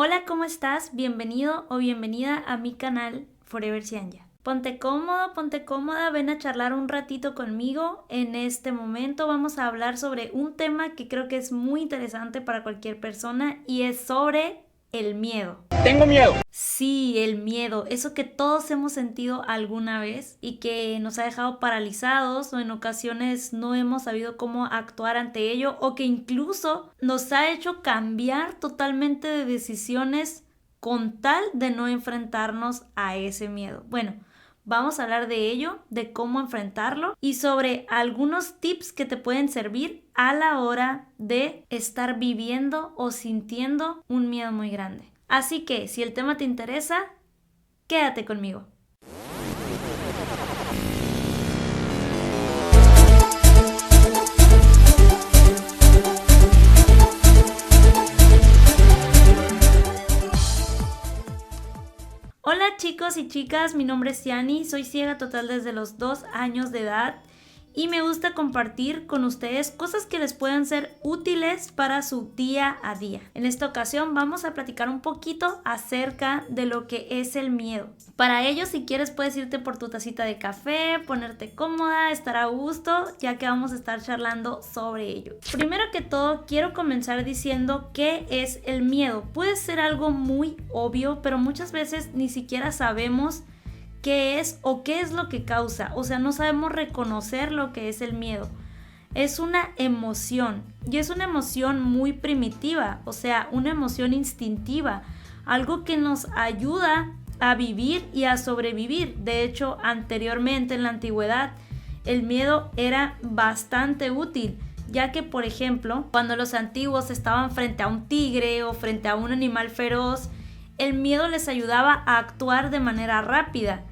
Hola, ¿cómo estás? Bienvenido o bienvenida a mi canal Forever Cianya. Ponte cómodo, ponte cómoda, ven a charlar un ratito conmigo. En este momento vamos a hablar sobre un tema que creo que es muy interesante para cualquier persona y es sobre el miedo. Tengo miedo. Sí, el miedo, eso que todos hemos sentido alguna vez y que nos ha dejado paralizados o en ocasiones no hemos sabido cómo actuar ante ello o que incluso nos ha hecho cambiar totalmente de decisiones con tal de no enfrentarnos a ese miedo. Bueno, vamos a hablar de ello, de cómo enfrentarlo y sobre algunos tips que te pueden servir a la hora de estar viviendo o sintiendo un miedo muy grande. Así que, si el tema te interesa, quédate conmigo. Hola chicos y chicas, mi nombre es Yani, soy ciega total desde los 2 años de edad y me gusta compartir con ustedes cosas que les puedan ser útiles para su día a día. En esta ocasión vamos a platicar un poquito acerca de lo que es el miedo. Para ello, si quieres, puedes irte por tu tacita de café, ponerte cómoda, estar a gusto, ya que vamos a estar charlando sobre ello. Primero que todo, quiero comenzar diciendo qué es el miedo. Puede ser algo muy obvio, pero muchas veces ni siquiera sabemos qué es o qué es lo que causa. O sea, no sabemos reconocer lo que es el miedo. Es una emoción y es una emoción muy primitiva, o sea, una emoción instintiva, algo que nos ayuda a vivir y a sobrevivir. De hecho, anteriormente en la antigüedad, el miedo era bastante útil, ya que, por ejemplo, cuando los antiguos estaban frente a un tigre o frente a un animal feroz, el miedo les ayudaba a actuar de manera rápida.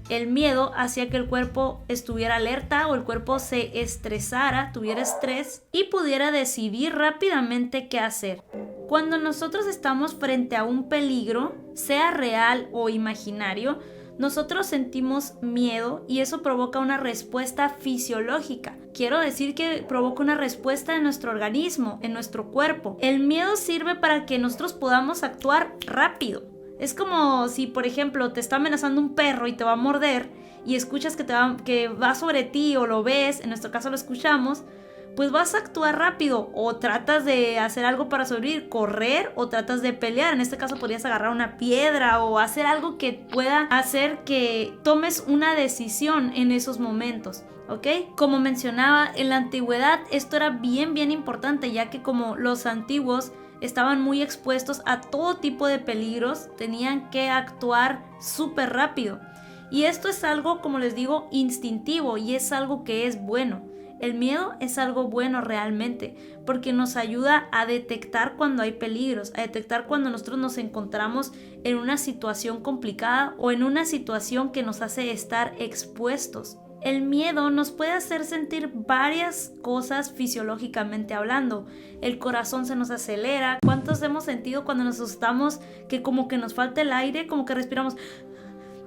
El miedo hacía que el cuerpo estuviera alerta o el cuerpo se estresara, tuviera estrés y pudiera decidir rápidamente qué hacer. Cuando nosotros estamos frente a un peligro, sea real o imaginario, nosotros sentimos miedo y eso provoca una respuesta fisiológica. Quiero decir que provoca una respuesta en nuestro organismo, en nuestro cuerpo. El miedo sirve para que nosotros podamos actuar rápido. Es como si, por ejemplo, te está amenazando un perro y te va a morder y escuchas que va sobre ti o lo ves, en nuestro caso lo escuchamos, pues vas a actuar rápido o tratas de hacer algo para sobrevivir, correr o tratas de pelear. En este caso podrías agarrar una piedra o hacer algo que pueda hacer que tomes una decisión en esos momentos. ¿Ok? Como mencionaba, en la antigüedad esto era bien importante, ya que como los antiguos estaban muy expuestos a todo tipo de peligros, tenían que actuar súper rápido. Y esto es algo, como les digo, instintivo y es algo que es bueno. El miedo es algo bueno realmente, porque nos ayuda a detectar cuando hay peligros, a detectar cuando nosotros nos encontramos en una situación complicada o en una situación que nos hace estar expuestos. El miedo nos puede hacer sentir varias cosas fisiológicamente hablando. El corazón se nos acelera. ¿Cuántos hemos sentido cuando nos asustamos que como que nos falta el aire, como que respiramos,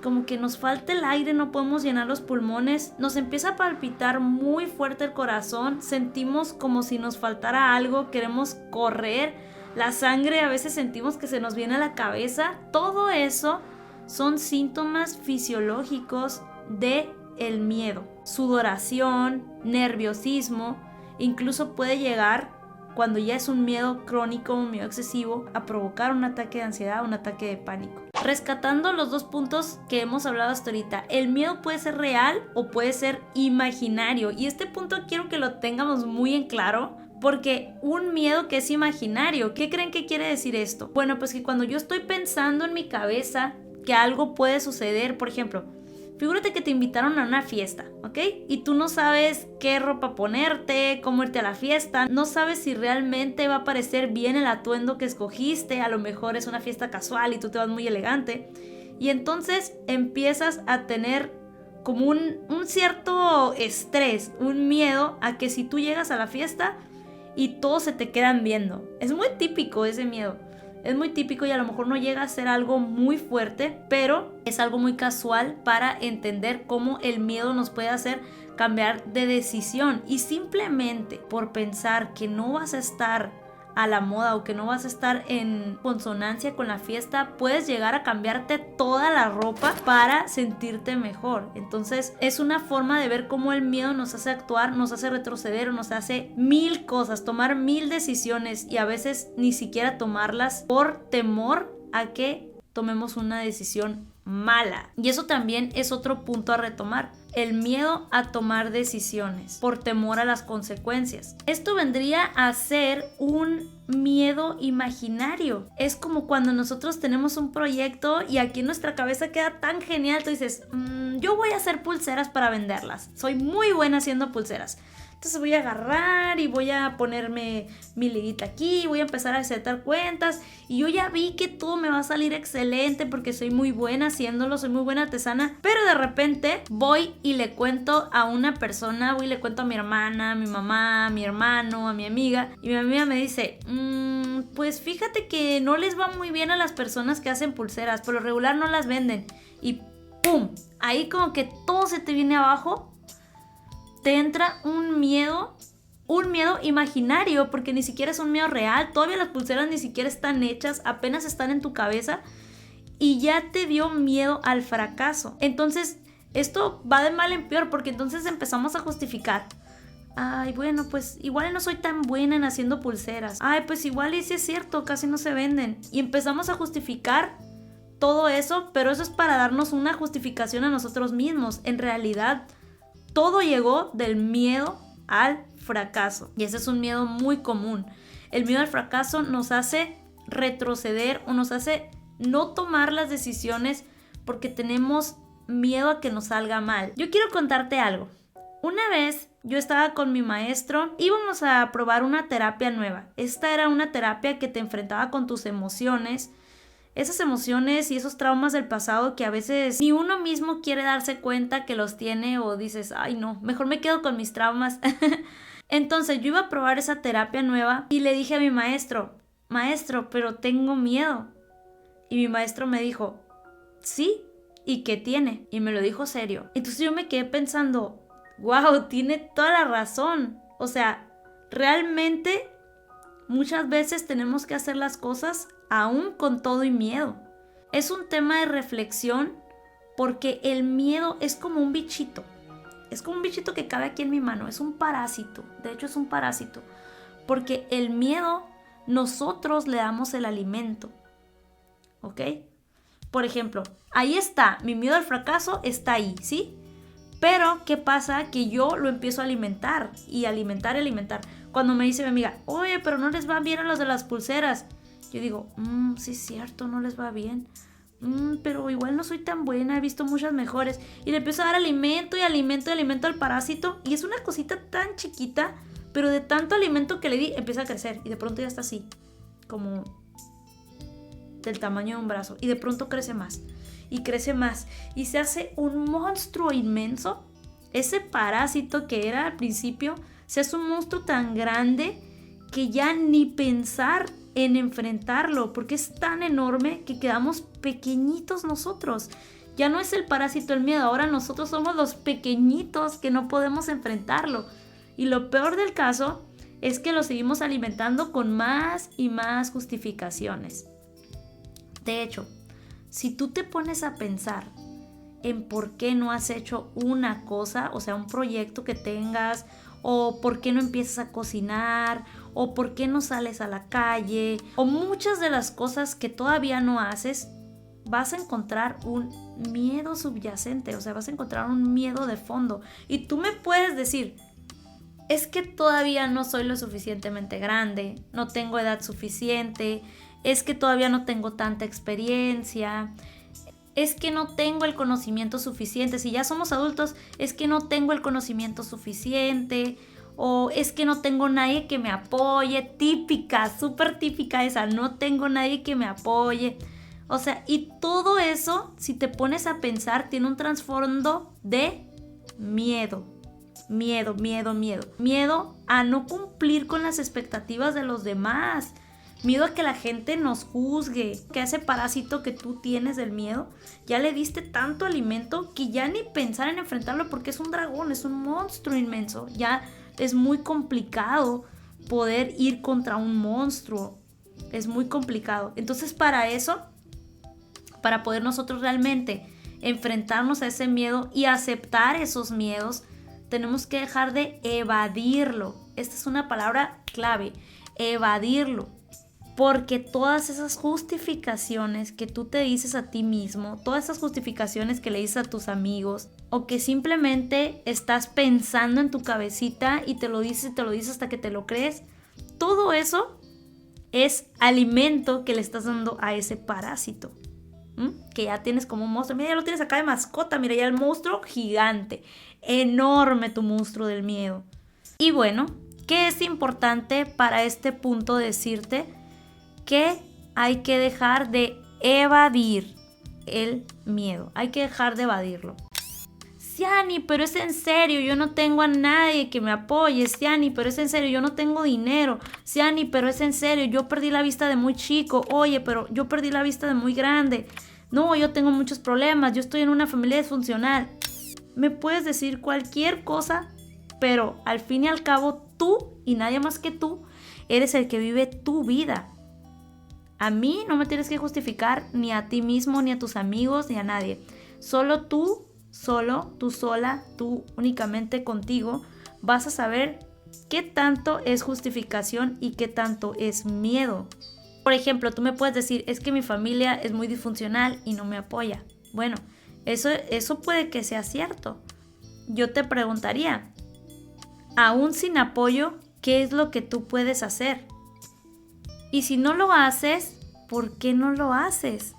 como que nos falta el aire, no podemos llenar los pulmones? Nos empieza a palpitar muy fuerte el corazón, sentimos como si nos faltara algo, queremos correr, la sangre a veces sentimos que se nos viene a la cabeza. Todo eso son síntomas fisiológicos de el miedo. Sudoración, nerviosismo, incluso puede llegar, cuando ya es un miedo crónico, un miedo excesivo, a provocar un ataque de ansiedad, un ataque de pánico. Rescatando los dos puntos que hemos hablado hasta ahorita, el miedo puede ser real o puede ser imaginario, y este punto quiero que lo tengamos muy en claro, porque un miedo que es imaginario, ¿qué creen que quiere decir esto? Bueno, pues que cuando yo estoy pensando en mi cabeza que algo puede suceder, por ejemplo, figúrate que te invitaron a una fiesta, ¿ok? Y tú no sabes qué ropa ponerte, cómo irte a la fiesta, no sabes si realmente va a parecer bien el atuendo que escogiste, a lo mejor es una fiesta casual y tú te vas muy elegante. Y entonces empiezas a tener como un cierto estrés, un miedo a que si tú llegas a la fiesta y todos se te quedan viendo. Es muy típico ese miedo. Es muy típico y a lo mejor no llega a ser algo muy fuerte, pero es algo muy casual para entender cómo el miedo nos puede hacer cambiar de decisión. Y simplemente por pensar que no vas a estar a la moda o que no vas a estar en consonancia con la fiesta, puedes llegar a cambiarte toda la ropa para sentirte mejor. Entonces es una forma de ver cómo el miedo nos hace actuar, nos hace retroceder o nos hace mil cosas, tomar mil decisiones y a veces ni siquiera tomarlas por temor a que tomemos una decisión mala. Y eso también es otro punto a retomar. El miedo a tomar decisiones por temor a las consecuencias. Esto vendría a ser un miedo imaginario. Es como cuando nosotros tenemos un proyecto y aquí en nuestra cabeza queda tan genial. Tú dices, yo voy a hacer pulseras para venderlas. Soy muy buena haciendo pulseras. Entonces voy a agarrar y voy a ponerme mi liguita aquí, voy a empezar a aceptar cuentas y yo ya vi que todo me va a salir excelente porque soy muy buena haciéndolo, soy muy buena artesana, pero de repente voy y le cuento a una persona, voy y le cuento a mi hermana, a mi mamá, a mi hermano, a mi amiga y mi amiga me dice, pues fíjate que no les va muy bien a las personas que hacen pulseras, por lo regular no las venden y ¡pum! Ahí como que todo se te viene abajo. Te entra un miedo imaginario, porque ni siquiera es un miedo real, todavía las pulseras ni siquiera están hechas, apenas están en tu cabeza y ya te dio miedo al fracaso. Entonces esto va de mal en peor, porque entonces empezamos a justificar. Ay, bueno, pues igual no soy tan buena en haciendo pulseras. Ay, pues igual y sí es cierto, casi no se venden. Y empezamos a justificar todo eso, pero eso es para darnos una justificación a nosotros mismos. En realidad todo llegó del miedo al fracaso. Y ese es un miedo muy común. El miedo al fracaso nos hace retroceder o nos hace no tomar las decisiones porque tenemos miedo a que nos salga mal. Yo quiero contarte algo. Una vez yo estaba con mi maestro, íbamos a probar una terapia nueva. Esta era una terapia que te enfrentaba con tus emociones. Esas emociones y esos traumas del pasado que a veces ni uno mismo quiere darse cuenta que los tiene o dices, ay no, mejor me quedo con mis traumas. Entonces yo iba a probar esa terapia nueva y le dije a mi maestro, pero tengo miedo. Y mi maestro me dijo, sí, ¿y qué tiene? Y me lo dijo serio. Entonces yo me quedé pensando, wow, tiene toda la razón. O sea, realmente muchas veces tenemos que hacer las cosas aún con todo y miedo. Es un tema de reflexión porque el miedo es como un bichito. Es como un bichito que cabe aquí en mi mano. Es un parásito. De hecho es un parásito. Porque el miedo nosotros le damos el alimento. ¿Ok? Por ejemplo, ahí está. Mi miedo al fracaso está ahí, ¿sí? Pero, ¿qué pasa? Que yo lo empiezo a alimentar. Y alimentar. Cuando me dice mi amiga, oye, pero no les va bien a los de las pulseras. Yo digo, sí es cierto, no les va bien. Pero igual no soy tan buena, he visto muchas mejores. Y le empiezo a dar alimento y alimento y alimento al parásito. Y es una cosita tan chiquita, pero de tanto alimento que le di, empieza a crecer. Y de pronto ya está así, como del tamaño de un brazo. Y de pronto crece más. Y crece más. Y se hace un monstruo inmenso. Ese parásito que era al principio, se hace un monstruo tan grande que ya ni pensar en enfrentarlo, porque es tan enorme que quedamos pequeñitos nosotros. Ya no es el parásito el miedo, ahora nosotros somos los pequeñitos que no podemos enfrentarlo. Y lo peor del caso es que lo seguimos alimentando con más y más justificaciones. De hecho, si tú te pones a pensar en por qué no has hecho una cosa, o sea, un proyecto que tengas, o por qué no empiezas a cocinar, o por qué no sales a la calle, o muchas de las cosas que todavía no haces, vas a encontrar un miedo subyacente, o sea, vas a encontrar un miedo de fondo. Y tú me puedes decir, es que todavía no soy lo suficientemente grande, no tengo edad suficiente, es que todavía no tengo tanta experiencia, es que no tengo el conocimiento suficiente. Si ya somos adultos, es que no tengo el conocimiento suficiente, o es que no tengo nadie que me apoye. Típica, súper típica esa, no tengo nadie que me apoye. O sea, y todo eso, si te pones a pensar, tiene un trasfondo de miedo. Miedo a no cumplir con las expectativas de los demás. Miedo a que la gente nos juzgue, que a ese parásito que tú tienes del miedo, ya le diste tanto alimento que ya ni pensar en enfrentarlo porque es un dragón, es un monstruo inmenso. Ya es muy complicado poder ir contra un monstruo. Es muy complicado. Entonces para eso, para poder nosotros realmente enfrentarnos a ese miedo y aceptar esos miedos, tenemos que dejar de evadirlo. Esta es una palabra clave, evadirlo. Porque todas esas justificaciones que tú te dices a ti mismo, todas esas justificaciones que le dices a tus amigos, o que simplemente estás pensando en tu cabecita y te lo dices hasta que te lo crees, todo eso es alimento que le estás dando a ese parásito. Que ya tienes como un monstruo. Mira, ya lo tienes acá de mascota. Mira, ya el monstruo gigante, enorme tu monstruo del miedo. Y bueno, ¿qué es importante para este punto decirte? Que hay que dejar de evadir el miedo. Hay que dejar de evadirlo. Ciani, pero es en serio, yo no tengo a nadie que me apoye. Ciani, pero es en serio, yo no tengo dinero. Ciani, pero es en serio, yo perdí la vista de muy chico. Oye, pero yo perdí la vista de muy grande. No, yo tengo muchos problemas, yo estoy en una familia disfuncional. Me puedes decir cualquier cosa, pero al fin y al cabo tú y nadie más que tú eres el que vive tu vida. A mí no me tienes que justificar, ni a ti mismo, ni a tus amigos, ni a nadie. Solo tú, tú sola, tú únicamente contigo vas a saber qué tanto es justificación y qué tanto es miedo. Por ejemplo, tú me puedes decir, es que mi familia es muy disfuncional y no me apoya. Bueno, eso puede que sea cierto. Yo te preguntaría, aún sin apoyo, ¿qué es lo que tú puedes hacer? Y si no lo haces, ¿por qué no lo haces?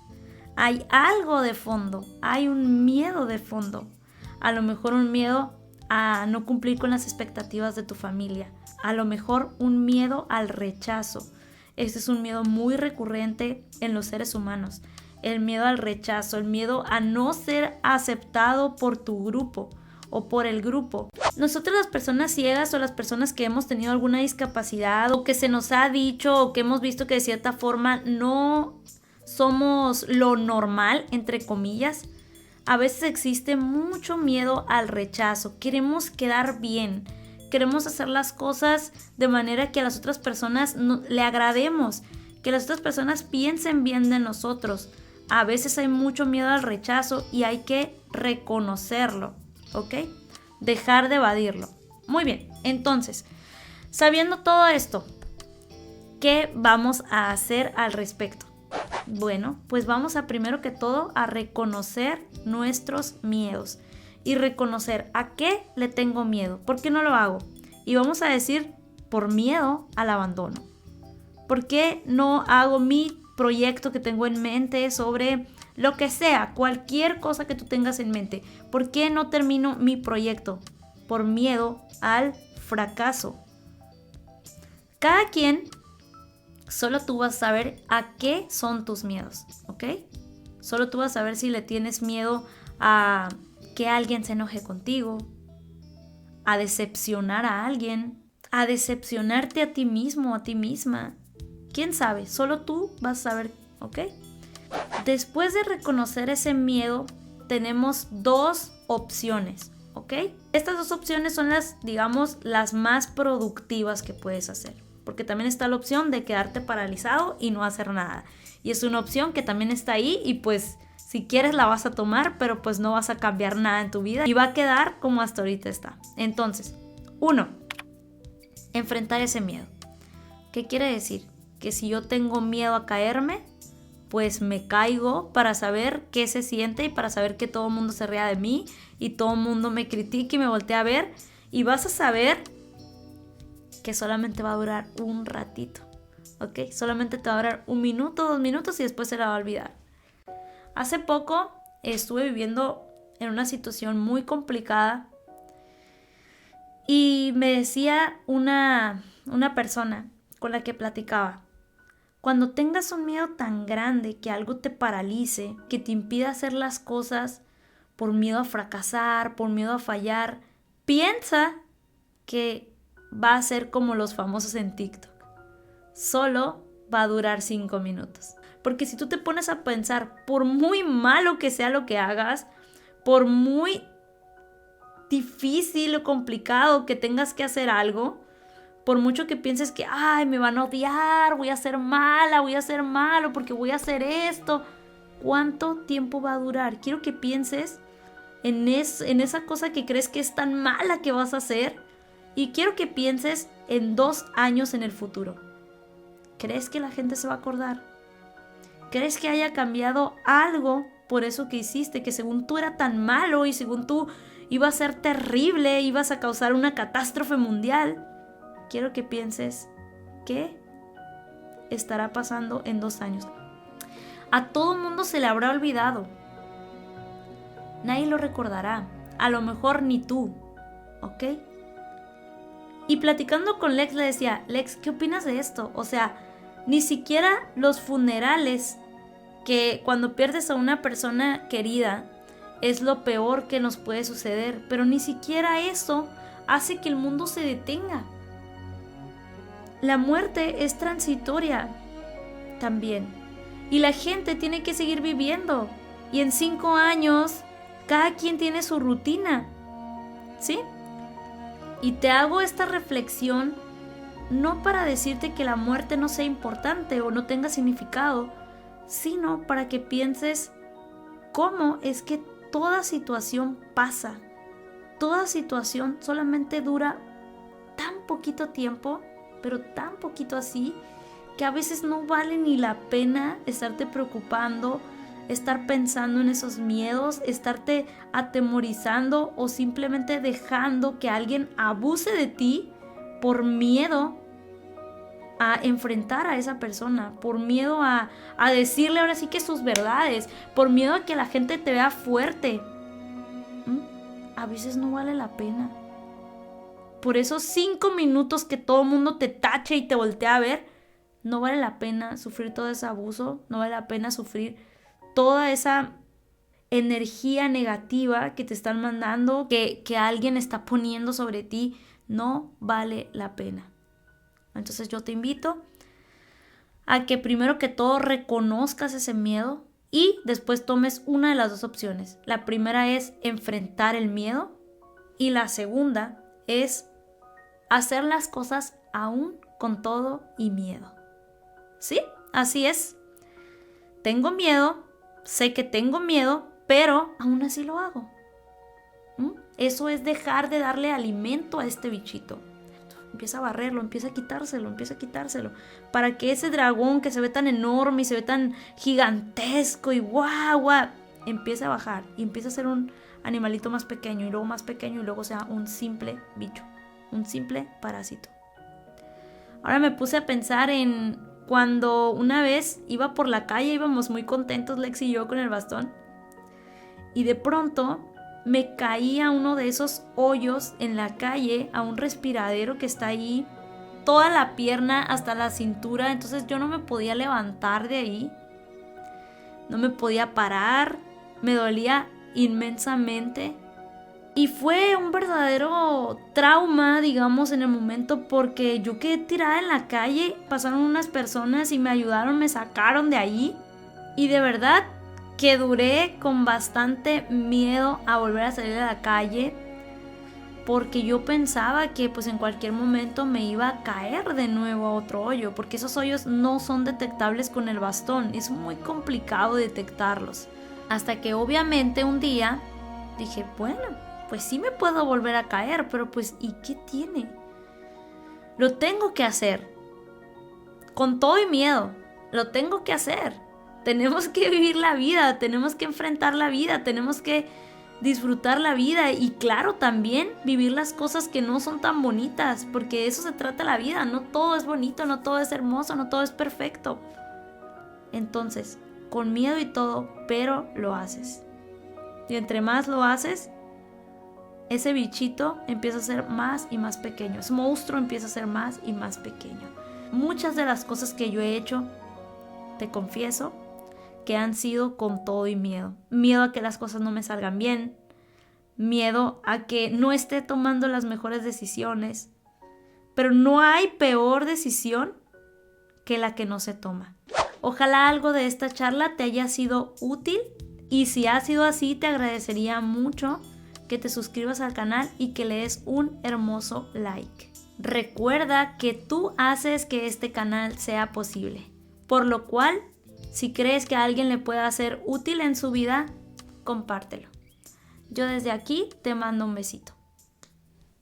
Hay algo de fondo, hay un miedo de fondo. A lo mejor un miedo a no cumplir con las expectativas de tu familia. A lo mejor un miedo al rechazo. Este es un miedo muy recurrente en los seres humanos. El miedo al rechazo, el miedo a no ser aceptado por tu grupo o por el grupo. Nosotros las personas ciegas o las personas que hemos tenido alguna discapacidad o que se nos ha dicho o que hemos visto que de cierta forma no somos lo normal, entre comillas, a veces existe mucho miedo al rechazo. Queremos quedar bien, queremos hacer las cosas de manera que a las otras personas le agrademos, que las otras personas piensen bien de nosotros. A veces hay mucho miedo al rechazo y hay que reconocerlo. ¿Ok? Dejar de evadirlo. Muy bien, entonces, sabiendo todo esto, ¿qué vamos a hacer al respecto? Bueno, pues vamos a primero que todo a reconocer nuestros miedos y reconocer a qué le tengo miedo, por qué no lo hago. Y vamos a decir, por miedo al abandono. ¿Por qué no hago mi proyecto que tengo en mente sobre lo que sea, cualquier cosa que tú tengas en mente? ¿Por qué no termino mi proyecto? Por miedo al fracaso. Cada quien, solo tú vas a saber a qué son tus miedos, ¿ok? Solo tú vas a saber si le tienes miedo a que alguien se enoje contigo, a decepcionar a alguien, a decepcionarte a ti mismo, a ti misma. ¿Quién sabe? Solo tú vas a saber, ¿ok? Después de reconocer ese miedo, tenemos dos opciones, ¿ok? Estas dos opciones son las más productivas que puedes hacer. Porque también está la opción de quedarte paralizado y no hacer nada. Y es una opción que también está ahí y pues si quieres la vas a tomar, pero pues no vas a cambiar nada en tu vida y va a quedar como hasta ahorita está. Entonces, 1. Enfrentar ese miedo. ¿Qué quiere decir? Que si yo tengo miedo a caerme, pues me caigo para saber qué se siente y para saber que todo el mundo se ría de mí y todo el mundo me critique y me voltea a ver, y vas a saber que solamente va a durar un ratito, ¿ok? Solamente te va a durar 1 minuto, 2 minutos y después se la va a olvidar. Hace poco estuve viviendo en una situación muy complicada y me decía una persona con la que platicaba: cuando tengas un miedo tan grande que algo te paralice, que te impida hacer las cosas por miedo a fracasar, por miedo a fallar, piensa que va a ser como los famosos en TikTok. Solo va a durar 5 minutos. Porque si tú te pones a pensar, por muy malo que sea lo que hagas, por muy difícil o complicado que tengas que hacer algo, Por mucho que pienses que, ay, me van a odiar, voy a ser mala, voy a ser malo porque voy a hacer esto. ¿Cuánto tiempo va a durar? Quiero que pienses en esa cosa que crees que es tan mala que vas a hacer. Y quiero que pienses en 2 años en el futuro. ¿Crees que la gente se va a acordar? ¿Crees que haya cambiado algo por eso que hiciste? Que según tú era tan malo y según tú iba a ser terrible, ibas a causar una catástrofe mundial. Quiero que pienses, ¿qué estará pasando en 2 años? A todo mundo se le habrá olvidado. Nadie lo recordará. A lo mejor ni tú, ¿ok? Y platicando con Lex le decía, Lex, ¿qué opinas de esto? O sea, ni siquiera los funerales, que cuando pierdes a una persona querida es lo peor que nos puede suceder, pero ni siquiera eso hace que el mundo se detenga. La muerte es transitoria también y la gente tiene que seguir viviendo y en 5 años cada quien tiene su rutina, ¿sí? Y te hago esta reflexión no para decirte que la muerte no sea importante o no tenga significado, sino para que pienses cómo es que toda situación pasa. Toda situación solamente dura tan poquito tiempo, pero tan poquito así, que a veces no vale ni la pena estarte preocupando, estar pensando en esos miedos, estarte atemorizando o simplemente dejando que alguien abuse de ti por miedo a enfrentar a esa persona, por miedo a decirle ahora sí que sus verdades, por miedo a que la gente te vea fuerte. A veces no vale la pena. Por esos 5 minutos que todo el mundo te tache y te voltea a ver, no vale la pena sufrir todo ese abuso, no vale la pena sufrir toda esa energía negativa que te están mandando, que alguien está poniendo sobre ti, no vale la pena. Entonces yo te invito a que primero que todo reconozcas ese miedo y después tomes una de las 2 opciones. La primera es enfrentar el miedo y la segunda es hacer las cosas aún con todo y miedo. ¿Sí? Así es. Tengo miedo, sé que tengo miedo, pero aún así lo hago. Eso es dejar de darle alimento a este bichito. Empieza a barrerlo, empieza a quitárselo, para que ese dragón que se ve tan enorme y se ve tan gigantesco y guau, empiece a bajar y empiece a ser un animalito más pequeño y luego más pequeño y luego sea un simple bicho, un simple parásito. Ahora me puse a pensar en cuando una vez iba por la calle, íbamos muy contentos Lex y yo con el bastón y de pronto me caí a uno de esos hoyos en la calle, a un respiradero que está ahí, toda la pierna hasta la cintura, entonces yo no me podía levantar de ahí, no me podía parar, me dolía inmensamente y fue un verdadero trauma, digamos, en el momento porque yo quedé tirada en la calle, pasaron unas personas y me ayudaron, me sacaron de ahí y de verdad que duré con bastante miedo a volver a salir a la calle porque yo pensaba que pues en cualquier momento me iba a caer de nuevo a otro hoyo, porque esos hoyos no son detectables con el bastón, es muy complicado detectarlos. Hasta que obviamente un día dije, bueno, pues sí me puedo volver a caer, pero pues ¿y qué tiene? Lo tengo que hacer, con todo y miedo, lo tengo que hacer. Tenemos que vivir la vida, tenemos que enfrentar la vida, tenemos que disfrutar la vida y claro, también vivir las cosas que no son tan bonitas, porque de eso se trata la vida, no todo es bonito, no todo es hermoso, no todo es perfecto. Entonces, con miedo y todo, pero lo haces. Y entre más lo haces, ese bichito empieza a ser más y más pequeño, ese monstruo empieza a ser más y más pequeño. Muchas de las cosas que yo he hecho, te confieso, que han sido con todo y miedo. Miedo a que las cosas no me salgan bien. Miedo a que no esté tomando las mejores decisiones. Pero no hay peor decisión que la que no se toma. Ojalá algo de esta charla te haya sido útil. Y si ha sido así, te agradecería mucho que te suscribas al canal y que le des un hermoso like. Recuerda que tú haces que este canal sea posible, por lo cual, si crees que a alguien le pueda ser útil en su vida, compártelo. Yo desde aquí te mando un besito.